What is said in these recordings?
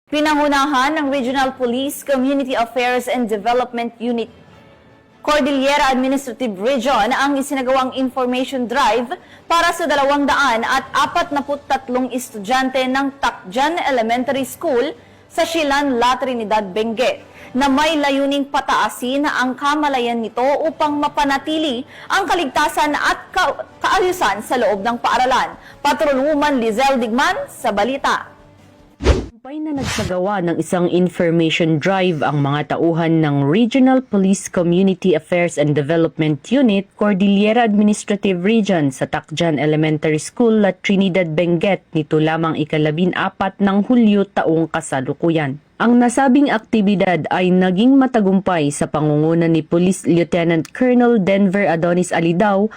Pinangunahan ng Regional Police Community Affairs and Development Unit Cordillera Administrative Region ang isinagawang information drive para sa 243 estudyante ng Tacjan Elementary School sa Silan, La Trinidad, Benguet na may layuning pataasin ang kamalayan nito upang mapanatili ang kaligtasan at kaayusan sa loob ng paaralan. Patrolwoman Lizelle Digman sa balita. Tagumpay na nagsagawa ng isang information drive ang mga tauhan ng Regional Police Community Affairs and Development Unit Cordillera Administrative Region sa Tacjan Elementary School, La Trinidad, Benguet nito lamang ika-14 ng Hulyo taong kasalukuyan. Ang nasabing aktibidad ay naging matagumpay sa pangunguna ni Police Lieutenant Colonel Denver Adonis Alidao,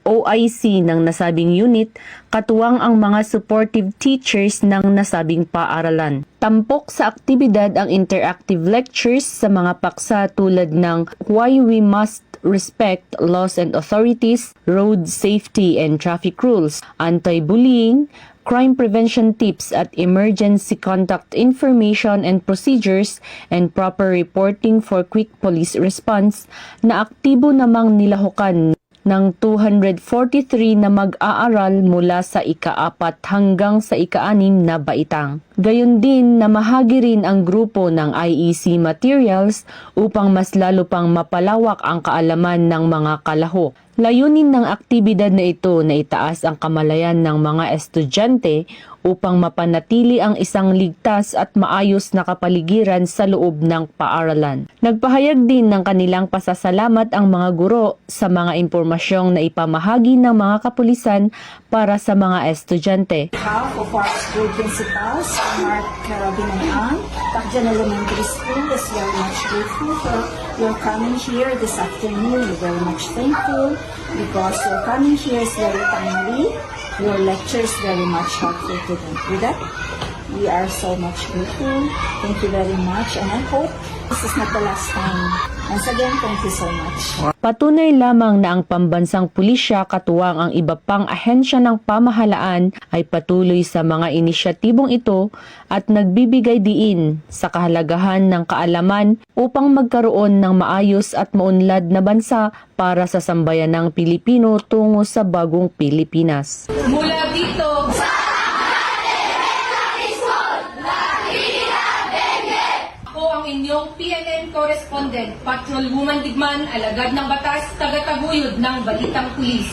OIC ng nasabing unit, katuwang ang mga supportive teachers ng nasabing paaralan. Tampok sa aktibidad ang interactive lectures sa mga paksa tulad ng Why We Must Respect Laws and Authorities, Road Safety and Traffic Rules, Anti-Bullying, Crime Prevention Tips at Emergency Contact Information and Procedures, and Proper Reporting for Quick Police Response na aktibo namang nilahukan ng 243 na mag-aaral mula sa ika-4 hanggang sa ika-6 na baitang. Gayon din na mahagi rin ang grupo ng IEC materials upang mas lalo pang mapalawak ang kaalaman ng mga kalahok. Layunin ng aktibidad na ito na itaas ang kamalayan ng mga estudyante upang mapanatili ang isang ligtas at maayos na kapaligiran sa loob ng paaralan. Nagpahayag din ng kanilang pasasalamat ang mga guro sa mga impormasyong na ipamahagi ng mga kapulisan para sa mga estudyante. On behalf of our school principals, Mark Carabinayan, Tacjan Elementary School is very much grateful for your coming here this afternoon. We're very much thankful because your coming here is very timely. Your lecture is very much helpful to them. With that, we are so much grateful. Thank you very much, and I hope this is not the last time. Once again, thank you so much. Patunay lamang na ang pambansang pulisya katuwang ang iba pang ahensya ng pamahalaan ay patuloy sa mga inisyatibong ito at nagbibigay diin sa kahalagahan ng kaalaman upang magkaroon ng maayos at maunlad na bansa para sa sambayanang Pilipino tungo sa bagong Pilipinas. Mula dito sa ang inyong PNN correspondent, Patrolwoman Digman, alagad ng batas, tagataguyod ng Balitang Pulis.